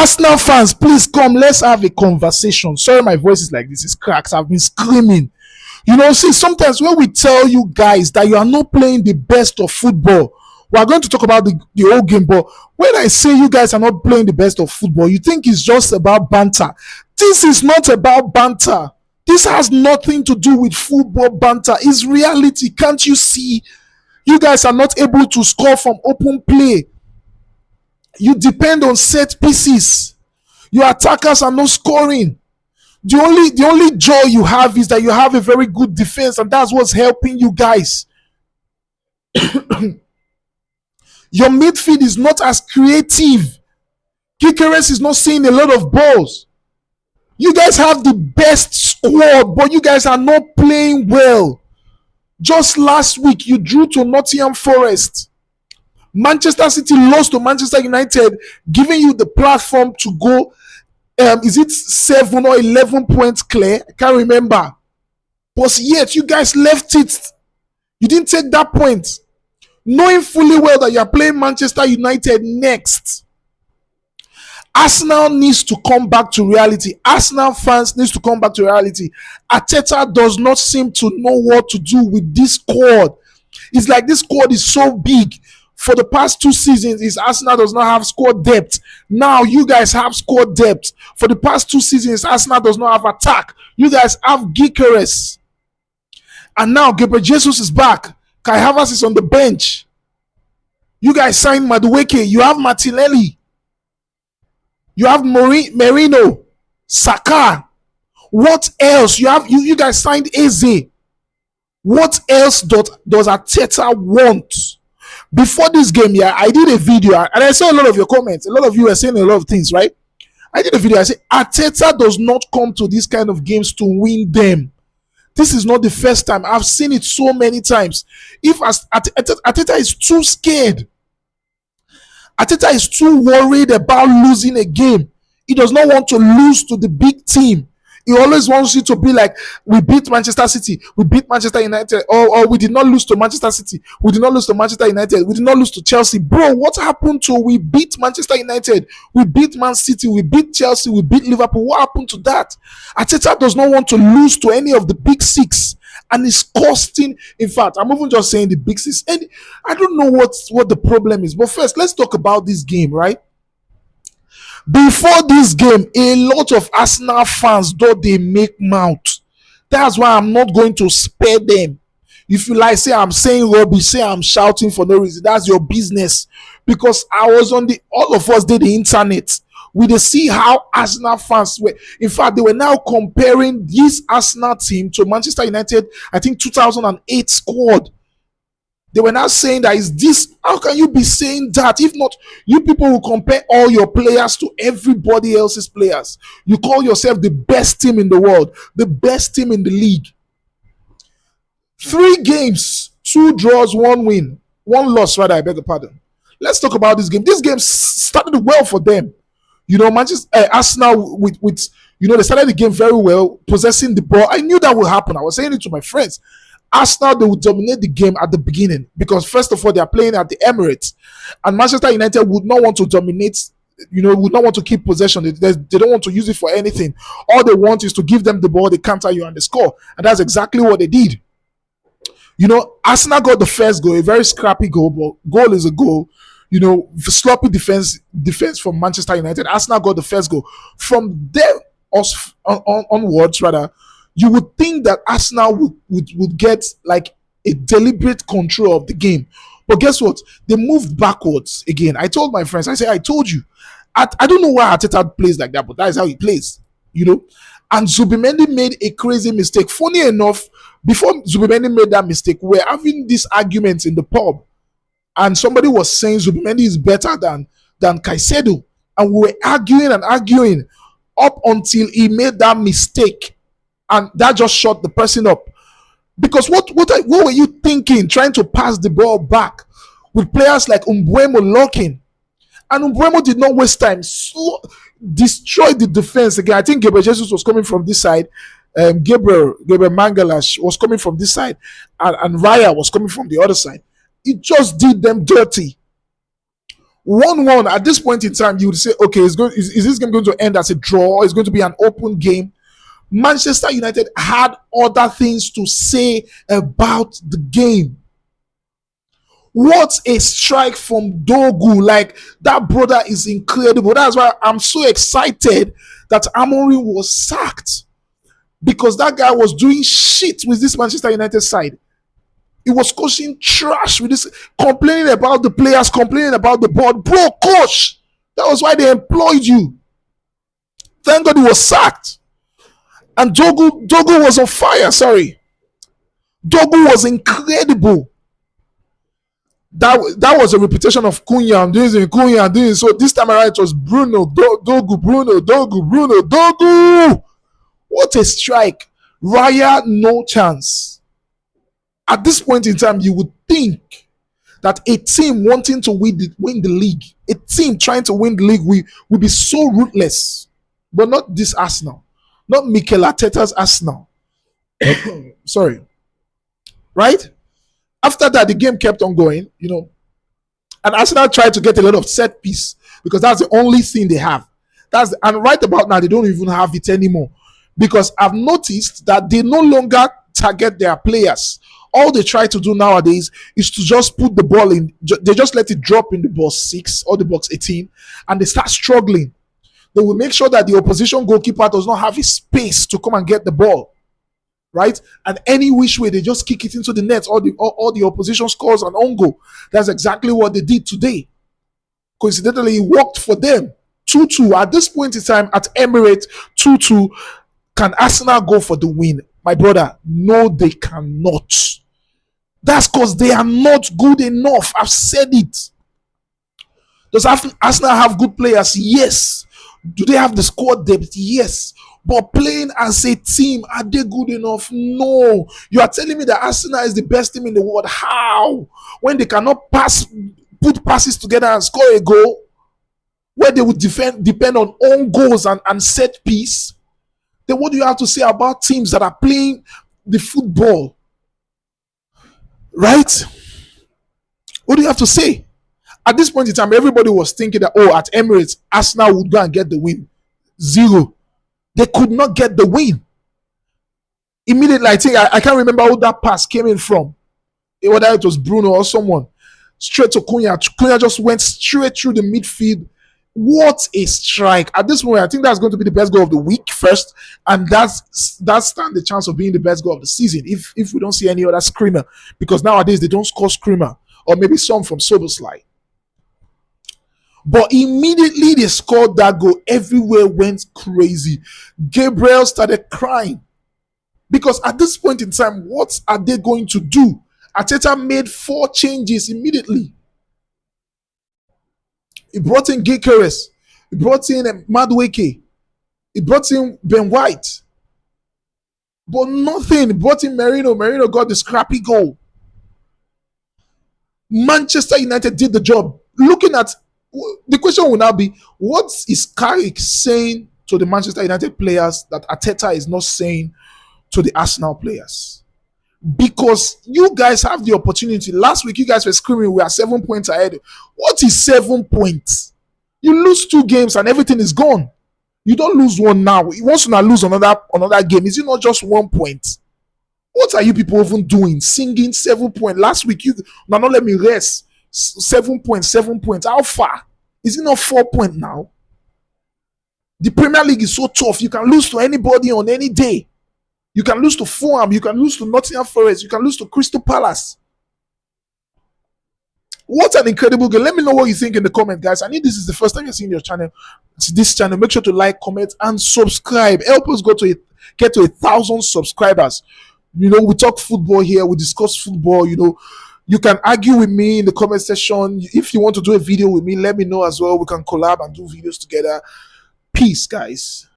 Arsenal fans, please come. Let's have a conversation. Sorry, my voice is like this. It's cracks. I've been screaming. See, sometimes when we tell you guys that you are not playing the best of football, we are going to talk about the whole game. But when I say you guys are not playing the best of football, you think it's just about banter. This is not about banter. This has nothing to do with football banter. It's reality. Can't you see? You guys are not able to score from open play. You depend on set pieces. Your attackers are not scoring. The only joy you have is that you have a very good defense, and that's what's helping you guys. Your midfield is not as creative. Carrick is not seeing a lot of balls. You guys have the best squad, but you guys are not playing well. Just last week, you drew to Nottingham Forest. Manchester City lost to Manchester United, giving you the platform to go. Is it 7 or 11 points clear? I can't remember. But yet, you guys left it. You didn't take that point. Knowing fully well that you are playing Manchester United next. Arsenal needs to come back to reality. Arsenal fans needs to come back to reality. Arteta does not seem to know what to do with this squad. It's like this squad is so big. For the past 2 seasons, Arsenal does not have squad depth. Now you guys have squad depth. For the past 2 seasons, Arsenal does not have attack. You guys have Carrick. And now Gabriel Jesus is back. Kai Havertz is on the bench. You guys signed Madueke. You have Martinelli. You have Merino. Saka. What else? You guys signed Eze. What else does Arteta want? Before this game, I did a video and I saw a lot of your comments. A lot of you are saying a lot of things, right? I did a video. I said, Arteta does not come to these kind of games to win them. This is not the first time. I've seen it so many times. If Arteta is too scared, Arteta is too worried about losing a game. He does not want to lose to the big team. He always wants you to be like, we beat Manchester City, we beat Manchester United, or we did not lose to Manchester City, we did not lose to Manchester United, we did not lose to Chelsea. Bro, what happened to we beat Manchester United, we beat Man City, we beat Chelsea, we beat Liverpool? What happened to that? Arteta does not want to lose to any of the big 6, and it's costing. In fact, I'm even just saying the big 6, and I don't know what the problem is. But first, let's talk about this game, right? Before this game, a lot of Arsenal fans thought they make mouth. That's why I'm not going to spare them. If you like, say I'm saying rubbish, say I'm shouting for no reason, that's your business. Because I was all of us did the internet. We did see how Arsenal fans were. In fact, they were now comparing this Arsenal team to Manchester United, I think 2008 squad. They were now saying that is this, how can you be saying that? If not, you people will compare all your players to everybody else's players. You call yourself the best team in the world, the best team in the league. 3 games, 2 draws, 1 win, 1 loss, rather, I beg your pardon. Let's talk about this game. This game started well for them. Arsenal with they started the game very well, possessing the ball. I knew that would happen. I was saying it to my friends. Arsenal, they would dominate the game at the beginning because, first of all, they are playing at the Emirates, and Manchester United would not want to dominate, would not want to keep possession. They don't want to use it for anything. All they want is to give them the ball, they counter you, and they score. And that's exactly what they did. Arsenal got the first goal, a very scrappy goal, but goal is a goal. Sloppy defense from Manchester United. Arsenal got the first goal. From there onwards, rather, you would think that Arsenal would get like a deliberate control of the game. But guess what? They moved backwards again. I told my friends, I told you. I don't know why Arteta plays like that, but that is how he plays, And Zubimendi made a crazy mistake. Funny enough, before Zubimendi made that mistake, we were having this argument in the pub. And somebody was saying Zubimendi is better than Caicedo. And we were arguing up until he made that mistake. And that just shut the person up. Because what were you thinking, trying to pass the ball back with players like Mbuemo locking? And Mbuemo did not waste time. Destroyed the defense again. I think Gabriel Jesus was coming from this side. Gabriel Mangalash was coming from this side. And Raya was coming from the other side. It just did them dirty. 1-1 at this point in time, you would say, okay, is this game going to end as a draw? It's going to be an open game. Manchester United had other things to say about the game. What a strike from Dorgu. Like, that brother is incredible. That's why I'm so excited that Amorim was sacked. Because that guy was doing shit with this Manchester United side. He was coaching trash with this, complaining about the players, complaining about the board. Bro, coach, that was why they employed you. Thank God he was sacked. And Dorgu was on fire. Sorry, Dorgu was incredible. That was a repetition of Cunha. I'm doing it, Cunha, I'm doing it. So this time around it was Bruno, Dorgu, Bruno, Dorgu, Bruno, Dorgu. What a strike! Raya, no chance. At this point in time, you would think that a team wanting to win the league, a team trying to win the league, will be so ruthless. But not this Arsenal. Not Mikel Arteta's Arsenal. Sorry. Right? After that, the game kept on going, and Arsenal tried to get a lot of set piece because that's the only thing they have. And right about now, they don't even have it anymore because I've noticed that they no longer target their players. All they try to do nowadays is to just put the ball in. They just let it drop in the box 6 or the box 18 and they start struggling. They will make sure that the opposition goalkeeper does not have his space to come and get the ball. Right? And any which way, they just kick it into the net or the opposition scores an own goal. That's exactly what they did today. Coincidentally, it worked for them. 2-2. At this point in time, at Emirate, 2-2. Can Arsenal go for the win? My brother, no, they cannot. That's because they are not good enough. I've said it. Does Arsenal have good players? Yes. Do they have the squad depth? Yes. But playing as a team, are they good enough? No. You are telling me that Arsenal is the best team in the world. How? When they cannot put passes together and score a goal, where they would depend on own goals and set piece. Then what do you have to say about teams that are playing the football? Right? What do you have to say? At this point in time, everybody was thinking that, at Emirates, Arsenal would go and get the win. 0. They could not get the win. Immediately, I can't remember who that pass came in from. Whether it was Bruno or someone. Straight to Cunha. Cunha just went straight through the midfield. What a strike. At this moment, I think that's going to be the best goal of the week first. And that stands the chance of being the best goal of the season if we don't see any other screamer. Because nowadays, they don't score screamer. Or maybe some from Soboslai. But immediately they scored that goal, everywhere went crazy. Gabriel started crying. Because at this point in time, what are they going to do? Arteta made 4 changes immediately. He brought in Carrick. He brought in Madueke. He brought in Ben White. But nothing. He brought in Merino. Merino got the scrappy goal. Manchester United did the job. Looking at the question will now be, what is Carrick saying to the Manchester United players that Arteta is not saying to the Arsenal players? Because you guys have the opportunity. Last week, you guys were screaming, we are 7 points ahead. What is 7 points? You lose 2 games and everything is gone. You don't lose one now. Once you now lose another game, is it not just 1 point? What are you people even doing? Singing 7 points. Last week, you now not let me rest. 7 points, 7 points. How far? Is it not 4 points now? The Premier League is so tough. You can lose to anybody on any day. You can lose to Fulham. You can lose to Nottingham Forest. You can lose to Crystal Palace. What an incredible game. Let me know what you think in the comment, guys. I need this is the first time you're seeing your channel. This channel. Make sure to like, comment, and subscribe. Help us get to 1,000 subscribers. We talk football here. We discuss football. You can argue with me in the comment section. If you want to do a video with me, let me know as well. We can collab and do videos together. Peace, guys.